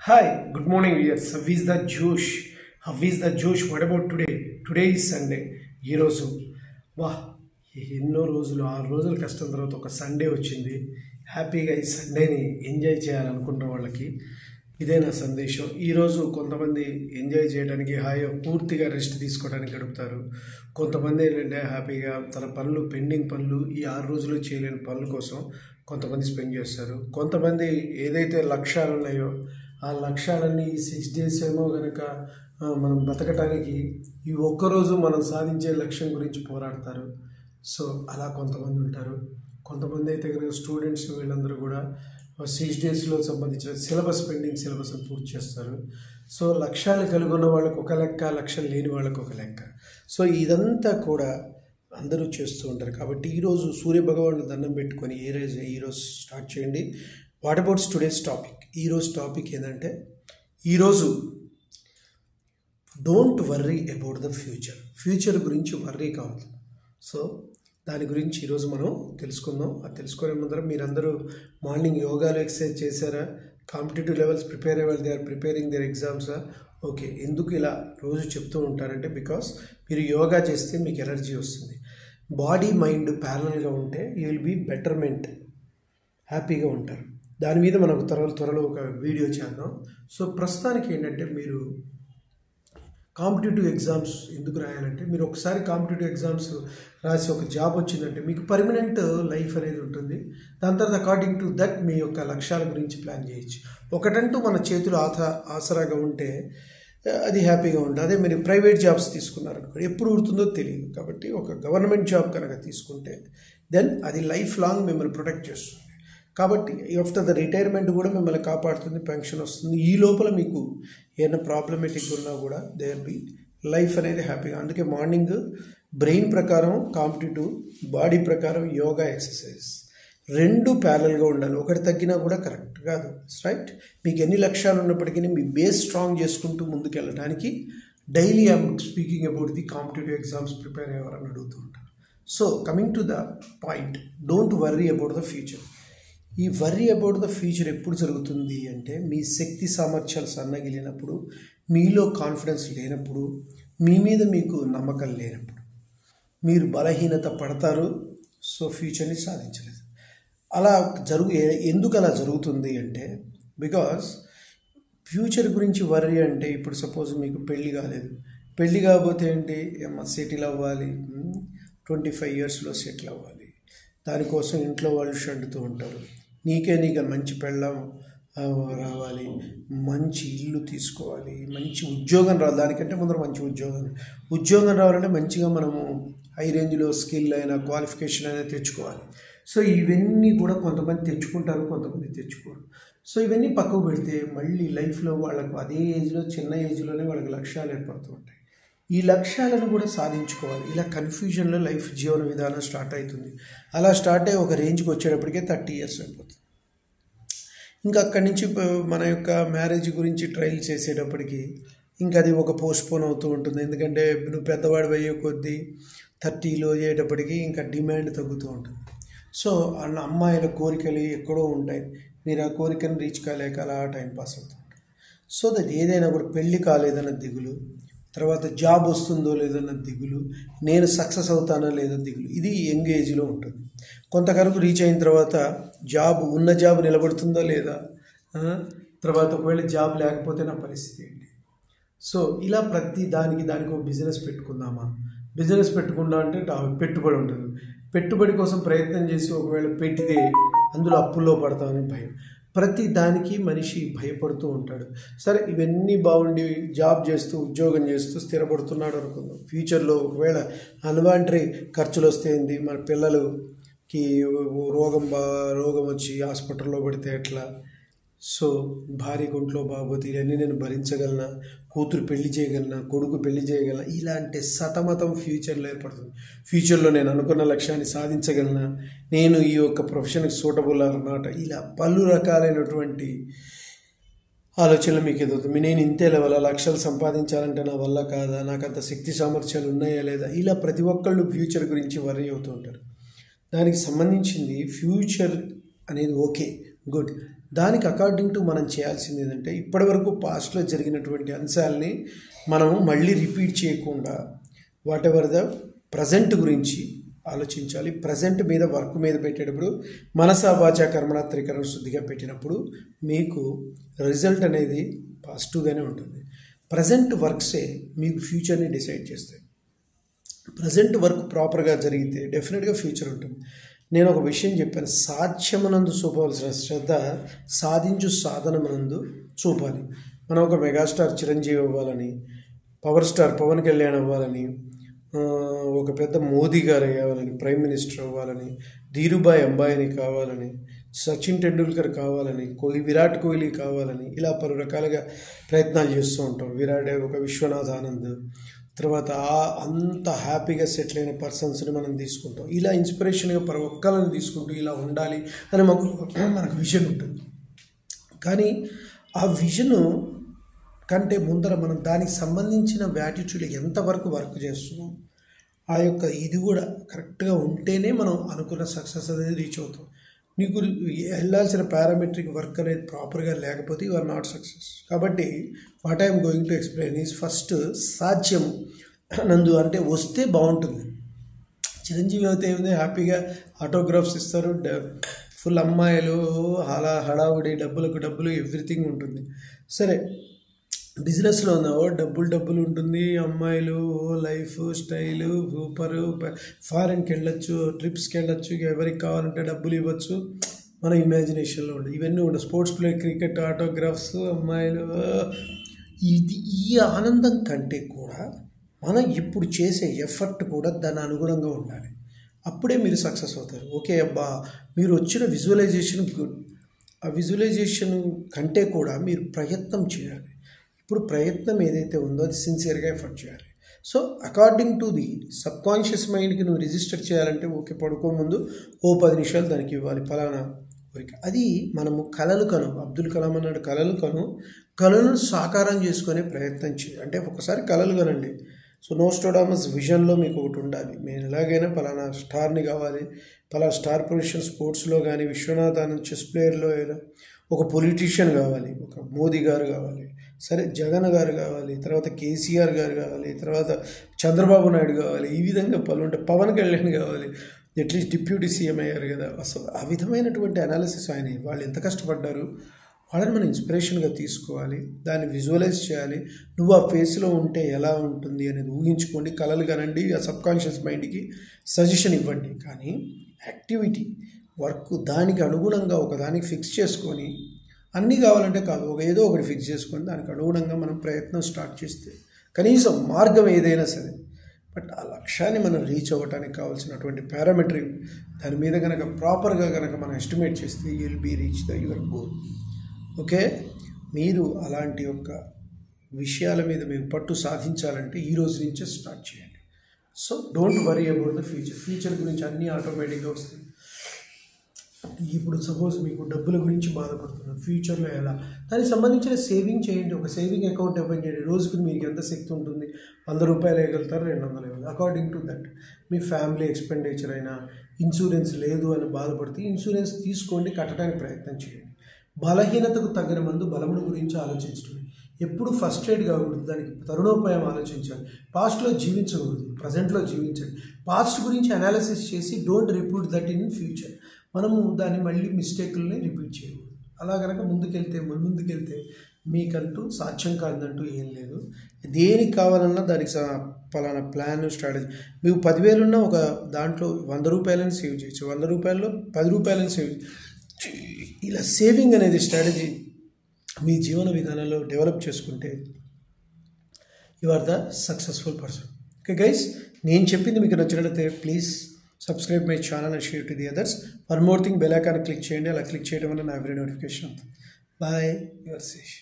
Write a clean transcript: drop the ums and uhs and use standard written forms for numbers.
Hi, good morning viewers. How is the Josh? How is the Josh? What about today? Today is Sunday. ఈ రోజు ఎన్నో రోజులు 6 రోజుల కష్టం తర్వాత ఒక సండే వచ్చింది. హ్యాపీగా ఈ సండేని ఎంజాయ్ చేయాలనుకుంటున్న వాళ్ళకి ఇదే నా సందేశం. ఈరోజు కొంతమంది ఎంజాయ్ చేయడానికి హాయిగా పూర్తిగా రెస్ట్ తీసుకోవడానికి గడుపుతారు. కొంతమంది ఏంటంటే హ్యాపీగా తన పనులు పెండింగ్ పనులు ఈ 6 రోజులు చేయలేని పనుల కోసం కొంతమంది స్పెండ్ చేస్తారు. కొంతమంది ఏదైతే లక్ష్యాలు ఉన్నాయో ఆ లక్ష్యాలన్నీ 6 డేస్ ఏమో కనుక మనం బతకటానికి ఈ ఒక్కరోజు మనం సాధించే లక్ష్యం గురించి పోరాడతారు. సో అలా కొంతమంది ఉంటారు. కొంతమంది అయితే కనుక స్టూడెంట్స్ వీళ్ళందరూ కూడా 6 డేస్లో సంబంధించిన పెండింగ్ సిలబస్ని పూర్తి చేస్తారు. సో లక్ష్యాలు కలిగి ఉన్న వాళ్ళకు ఒక లెక్క, లక్ష్యం లేని వాళ్ళకు ఒక లెక్క. సో ఇదంతా కూడా అందరూ చేస్తూ ఉంటారు. కాబట్టి ఈరోజు సూర్యభగవాను దండం పెట్టుకొని ఈరోజు స్టార్ట్ చేయండి. What abouts today's topic? ఈరోజు టాపిక్ ఏంటంటే ఈరోజు don't worry about the future గురించి వర్రీ కావద్దు. సో దాని గురించి ఈరోజు మనం తెలుసుకుందాం. అది తెలుసుకునే ముందర మీరందరూ మార్నింగ్ యోగాలో ఎక్సర్సైజ్ చేశారా? కాంపిటేటివ్ లెవెల్స్ ప్రిపేర్ అయ్యే వాళ్ళు దే ఆర్ ప్రిపేరింగ్ దేర్ ఎగ్జామ్సా? ఓకే, ఎందుకు ఇలా రోజు చెప్తూ ఉంటారంటే బికాస్ మీరు యోగా చేస్తే మీకు ఎనర్జీ వస్తుంది. బాడీ మైండ్ ప్యారలల్గా ఉంటే యూ విల్ బీ బెటర్మెంట్, హ్యాపీగా ఉంటారు. దాని మీద మనం త్వరలో ఒక వీడియో చేద్దాం. సో ప్రస్తుతానికి ఏంటంటే మీరు కాంపిటేటివ్ ఎగ్జామ్స్ ఎందుకు రాయాలంటే మీరు ఒకసారి కాంపిటేటివ్ ఎగ్జామ్స్ రాసి ఒక జాబ్ వచ్చిందంటే మీకు పర్మనెంట్ లైఫ్ అనేది ఉంటుంది. దాని తర్వాత అకార్డింగ్ టు దట్ మీ యొక్క లక్ష్యాల గురించి ప్లాన్ చేయొచ్చు. ఒకటంటూ మన చేతులు ఆసరాగా ఉంటే అది హ్యాపీగా ఉంటుంది. అదే మీరు ప్రైవేట్ జాబ్స్ తీసుకున్నారనుకోండి ఎప్పుడు ఉడుతుందో తెలియదు. కాబట్టి ఒక గవర్నమెంట్ జాబ్ కనుక తీసుకుంటే దెన్ అది లైఫ్ లాంగ్ మిమ్మల్ని ప్రొటెక్ట్ చేస్తుంది. కాబట్టి ఆఫ్టర్ ద రిటైర్మెంట్ కూడా మిమ్మల్ని కాపాడుతుంది, పెన్షన్ వస్తుంది. ఈ లోపల మీకు ఏమైనా ప్రాబ్లమేటిక్ ఉన్నా కూడా దే విల్ బి లైఫ్ అనేది హ్యాపీగా. అందుకే మార్నింగ్ బ్రెయిన్ ప్రకారం కాంపిటేటివ్, బాడీ ప్రకారం యోగా, ఎక్సర్సైజ్ రెండు ప్యారల్గా ఉండాలి. ఒకటి తగ్గినా కూడా కరెక్ట్ కాదు, రైట్? మీకు ఎన్ని లక్ష్యాలు ఉన్నప్పటికీ మీ బేస్ స్ట్రాంగ్ చేసుకుంటూ ముందుకు వెళ్ళడానికి daily I'm speaking about the competitive exams prepare అయ్యేవారని అడుగుతూ ఉంటారు. So coming to the point, don't worry about the future. ఈ వర్రీ అబౌట్ ద ఫ్యూచర్ ఎప్పుడు జరుగుతుంది అంటే మీ శక్తి సామర్థ్యాలు సన్నగిలినప్పుడు, మీలో కాన్ఫిడెన్స్ లేనప్పుడు, మీ మీద మీకు నమ్మకం లేనప్పుడు మీరు బలహీనత పడతారు. సో ఫ్యూచర్ని సాధించలేదు. అలా ఎందుకు అలా జరుగుతుంది అంటే బికాస్ ఫ్యూచర్ గురించి వర్రీ అంటే ఇప్పుడు సపోజ్ మీకు పెళ్ళి కాలేదు, పెళ్ళి కాకపోతే ఏంటి, సెటిల్ అవ్వాలి, 25 yearsలో సెటిల్ అవ్వాలి. దానికోసం ఇంట్లో వాళ్ళు షడ్డుతూ ఉంటారు. నీకు మంచి పెళ్ళం రావాలి, మంచి ఇల్లు తీసుకోవాలి, మంచి ఉద్యోగం రావాలి. దానికంటే ముందర మంచి ఉద్యోగం రావాలంటే మంచిగా మనము హై రేంజ్లో స్కిల్ అయినా క్వాలిఫికేషన్ అయినా తెచ్చుకోవాలి. సో ఇవన్నీ కూడా కొంతమంది తెచ్చుకుంటారు, కొంతమంది తెచ్చుకోరు. సో ఇవన్నీ పక్కకు పెడితే మళ్ళీ లైఫ్లో వాళ్ళకు అదే చిన్న ఏజ్లోనే వాళ్ళకి లక్ష్యాలు ఏర్పడుతూ ఉంటాయి. ఈ లక్ష్యాలను కూడా సాధించుకోవాలి. ఇలా కన్ఫ్యూజన్లో లైఫ్ జీవన విధానం స్టార్ట్ అవుతుంది. అలా స్టార్ట్ అయ్యి ఒక రేంజ్కి వచ్చేటప్పటికే 30 years అయిపోతుంది. ఇంకా అక్కడి నుంచి మన యొక్క మ్యారేజ్ గురించి ట్రయల్ చేసేటప్పటికి ఇంకా అది ఒక పోస్ట్పోన్ అవుతూ ఉంటుంది. ఎందుకంటే నువ్వు పెద్దవాడు అయ్యే కొద్దీ 30లో అయ్యేటప్పటికి ఇంకా డిమాండ్ తగ్గుతూ ఉంటుంది. సో అన్న అమ్మాయిల కోరికలు ఎక్కడో ఉంటాయి, మీరు ఆ కోరికను రీచ్ కాలేక అలా టైం పాస్ అవుతూ ఉంటుంది. సో దట్ ఏదైనా కూడా పెళ్ళి కాలేదన్న దిగులు, తర్వాత జాబ్ వస్తుందో లేదన్న దిగులు, నేను సక్సెస్ అవుతానో లేదో దిగులు, ఇది యంగ్ ఏజ్లో ఉంటుంది. కొంతవరకు రీచ్ అయిన తర్వాత ఉన్న జాబ్ నిలబడుతుందో లేదా, తర్వాత ఒకవేళ జాబ్ లేకపోతే నా పరిస్థితి ఏంటి. సో ఇలా ప్రతి దానికి ఒక బిజినెస్ పెట్టుకుందామా, బిజినెస్ పెట్టుకుందా అంటే పెట్టుబడి ఉంటుంది. పెట్టుబడి కోసం ప్రయత్నం చేసి ఒకవేళ పెట్టితే అందులో అప్పుల్లో పడతామని భయం. ప్రతి దానికి మనిషి భయపడుతూ ఉంటాడు. సరే ఇవన్నీ బాగుండి జాబ్ చేస్తూ ఉద్యోగం చేస్తూ స్థిరపడుతున్నాడు అనుకుందాం. ఫ్యూచర్లో ఒకవేళ అన్వాంటరీ ఖర్చులు వస్తేంది, మన పిల్లలకి రోగం వచ్చి హాస్పిటల్లో పడితే ఎట్లా, సో భార్య ఒంట్లో బాగోతే ఇవన్నీ నేను భరించగలనా, కూతురు పెళ్లి చేయగలనా, కొడుకు పెళ్లి చేయగలనా, ఇలాంటి సతమతం ఫ్యూచర్లో ఏర్పడుతుంది. ఫ్యూచర్లో నేను అనుకున్న లక్ష్యాన్ని సాధించగలనా, నేను ఈ యొక్క ప్రొఫెషన్కి సూటబుల్ అన్నమాట, ఇలా పలు రకాలైనటువంటి ఆలోచనలు మీకు ఎదుగుతుంది. నేను ఇంతే లెవెల్ లక్ష్యాలు సంపాదించాలంటే నా వల్ల కాదా, నాకు అంత శక్తి సామర్థ్యాలు ఉన్నాయా లేదా, ఇలా ప్రతి ఒక్కళ్ళు ఫ్యూచర్ గురించి వర్రీ అవుతూ ఉంటారు. దానికి సంబంధించింది ఫ్యూచర్ అనేది ఓకే గుడ్, దానికి అకార్డింగ్ టు మనం చేయాల్సింది ఏంటంటే ఇప్పటివరకు పాస్ట్లో జరిగినటువంటి అంశాలని మనం మళ్ళీ రిపీట్ చేయకుండా వాట్ ఎవర్ ద ప్రజెంట్ గురించి ఆలోచించాలి. ప్రజెంట్ మీద వర్క్ మీద పెట్టేటప్పుడు మనసా వాచా కర్మణ త్రికరణ శుద్ధిగా పెట్టినప్పుడు మీకు రిజల్ట్ అనేది పాజిటివ్గానే ఉంటుంది. ప్రజెంట్ వర్క్సే మీకు ఫ్యూచర్ని డిసైడ్ చేస్తాయి. ప్రజెంట్ వర్క్ ప్రాపర్గా జరిగితే డెఫినెట్గా ఫ్యూచర్ ఉంటుంది. నేను ఒక విషయం చెప్పాను, సాధ్యమనందు చూపవలసిన శ్రద్ధ సాధించు సాధనమనందు చూపాలి. మనం ఒక మెగాస్టార్ చిరంజీవి అవ్వాలని, పవర్ స్టార్ పవన్ కళ్యాణ్ అవ్వాలని, ఒక పెద్ద మోదీ గారు అవ్వాలని, ప్రైమ్ మినిస్టర్ అవ్వాలని, ధీరుభాయ్ అంబానీ కావాలని, సచిన్ టెండూల్కర్ కావాలని, విరాట్ కోహ్లీ కావాలని, ఇలా పలు రకాలుగా ప్రయత్నాలు చేస్తూ ఉంటాం. ఒక విశ్వనాథ్ ఆనంద్, తర్వాత అంత హ్యాపీగా సెటిల్ అయిన పర్సన్స్ని మనం తీసుకుంటాం. ఇలా ఇన్స్పిరేషన్గా ప్రతి ఒక్కరిని తీసుకుంటూ ఇలా ఉండాలి అని మనకు విజన్ ఉంటుంది. కానీ ఆ విజన్ కంటే ముందర మనం దానికి సంబంధించిన యాటిట్యూడ్ ఎంతవరకు వర్క్ చేస్తున్నాం, ఆ యొక్క ఇది కూడా కరెక్ట్గా ఉంటేనే మనం అనుకున్న సక్సెస్ అనేది రీచ్ అవుతాం. నీకు వెళ్ళాల్సిన పారామెట్రిక్ వర్క్ అనేది ప్రాపర్గా లేకపోతే యు ఆర్ నాట్ సక్సెస్. కాబట్టి what I'm going to explain is first సాధ్యం నందు అంటే వస్తే బాగుంటుంది. చిరంజీవి అయితే ఏముంది, హ్యాపీగా ఆటోగ్రాఫ్స్ ఇస్తారు, ఫుల్ అమ్మాయిలు, అలా హడావుడి, డబ్బులు ఎవ్రీథింగ్ ఉంటుంది. సరే, బిజినెస్లో ఉన్నావో డబ్బులు ఉంటుంది, అమ్మాయిలు, లైఫ్ స్టైలు సూపరు, ఫారెన్కి వెళ్ళొచ్చు, ట్రిప్స్కి వెళ్ళొచ్చు, ఎవరికి కావాలంటే డబ్బులు ఇవ్వచ్చు, మన ఇమాజినేషన్లో ఉండదు. ఇవన్నీ ఉండవు. స్పోర్ట్స్ ప్లే, క్రికెట్, ఆటోగ్రాఫ్స్, అమ్మాయిలు, ఈ ఆనందం కంటే కూడా మనం ఇప్పుడు చేసే ఎఫర్ట్ కూడా దాని అనుగుణంగా ఉండాలి. అప్పుడే మీరు సక్సెస్ అవుతారు. ఓకే అబ్బా, మీరు వచ్చిన విజువలైజేషన్ గుడ్. ఆ విజువలైజేషన్ కంటే కూడా మీరు ప్రయత్నం చేయాలి. ఇప్పుడు ప్రయత్నం ఏదైతే ఉందో అది సిన్సియర్గా ఎఫర్ట్ చేయాలి. So according to the subconscious మైండ్కి నువ్వు రిజిస్టర్ చేయాలంటే ఓకే, పడుకోముందు 10 నిమిషాలు దానికి ఇవ్వాలి ఫలానా కోరిక. అది మనము అబ్దుల్ కలాం అన్నాడు, కళలను సాకారం చేసుకునే ప్రయత్నం చేయాలి. అంటే ఒకసారి కళలు కనండి. సో నోస్ట్రాడమస్ విజన్లో మీకు ఒకటి ఉండాలి, నేను ఎలాగైనా పలానా స్టార్ని కావాలి, పలానా స్టార్ పొజిషన్ స్పోర్ట్స్లో కానీ, విశ్వనాథ్ ఆనంద్ చెస్ ప్లేయర్లో ఏదో ఒక పొలిటీషియన్ కావాలి, ఒక మోదీ గారు కావాలి, సరే జగన్ గారు కావాలి, తర్వాత కేసీఆర్ గారు కావాలి, తర్వాత చంద్రబాబు నాయుడు కావాలి, ఈ విధంగా పవన్ కళ్యాణ్ కావాలి, అట్లీస్ట్ డిప్యూటీ సీఎం అయ్యారు కదా. అసలు ఆ విధమైనటువంటి అనాలిసిస్ ఆయన, వాళ్ళు ఎంత కష్టపడ్డారు, వాళ్ళని మనం ఇన్స్పిరేషన్గా తీసుకోవాలి, దాన్ని విజువలైజ్ చేయాలి. నువ్వు ఆ ఫేస్లో ఉంటే ఎలా ఉంటుంది అనేది ఊహించుకోండి, కలలు కనండి, ఆ సబ్కాన్షియస్ మైండ్కి సజెషన్ ఇవ్వండి. కానీ యాక్టివిటీ వర్క్ దానికి అనుగుణంగా ఒకదానికి ఫిక్స్ చేసుకొని, అన్నీ కావాలంటే కాదు, ఏదో ఒకటి ఫిక్స్ చేసుకొని దానికి అనుగుణంగా మనం ప్రయత్నం స్టార్ట్ చేస్తే కనీసం మార్గం ఏదైనా సరే, బట్ ఆ లక్ష్యాన్ని మనం రీచ్ అవ్వడానికి కావాల్సినటువంటి పారామెట్రిక్ దాని మీద కనుక ప్రాపర్గా కనుక మనం ఎస్టిమేట్ చేస్తే you will be reach your goal. Okay, మీరు అలాంటి యొక్క విషయాల మీద మీరు పట్టు సాధించాలంటే ఈ రోజు నుంచే స్టార్ట్ చేయండి. So don't worry about the future గురించి అన్నీ ఆటోమేటిక్గా వస్తాయి. ఇప్పుడు సపోజ్ మీకు డబ్బుల గురించి బాధపడుతున్నారు, ఫ్యూచర్లో ఎలా, దానికి సంబంధించిన సేవింగ్ చేయండి. ఒక సేవింగ్ అకౌంట్ ఓపెన్ చేయండి. రోజుకి మీకు ఎంత శక్తి ఉంటుంది, 100 రూపాయలు వేయగలుగుతారు, 200 వేయగలుగుతారు, అకార్డింగ్ టు దట్. మీ ఫ్యామిలీ ఎక్స్పెండిచర్ అయినా, ఇన్సూరెన్స్ లేదు అని బాధపడితే ఇన్సూరెన్స్ తీసుకోండి, కట్టడానికి ప్రయత్నం చేయండి. బలహీనతకు తగిన మందు బలమును గురించి ఆలోచించడం. ఎప్పుడు ఫస్ట్రేట్ కాకూడదు, దానికి తరుణోపాయం ఆలోచించాలి. పాస్ట్లో జీవించకూడదు, ప్రజెంట్లో జీవించండి. పాస్ట్ గురించి అనాలిసిస్ చేసి don't repeat that in future. మనము దాన్ని మళ్ళీ మిస్టేక్లని రిపీట్ చేయకూడదు. అలా కనుక ముందుకెళ్తే మీకంటూ సాధ్యం కాదంటూ ఏం లేదు. దేనికి కావాలన్నా దానికి పలానా ప్లాన్, స్ట్రాటజీ. మీకు 10,000 ఉన్నా ఒక దాంట్లో 100 రూపాయలని సేవ్ చేయొచ్చు, 100 రూపాయల్లో 10 రూపాయలని సేవ్. ఇలా సేవింగ్ అనేది స్ట్రాటజీ మీ జీవన విధానంలో డెవలప్ చేసుకుంటే you are the successful person. Okay guys, నేను చెప్పింది మీకు నచ్చినట్లయితే please subscribe my channel and share to the others. One more thing, bell icon click చేయండి. అలా క్లిక్ చేయడం వల్ల నా ఎవ్రీ నోటిఫికేషన్ అవుతుంది. Bye, your Sesh.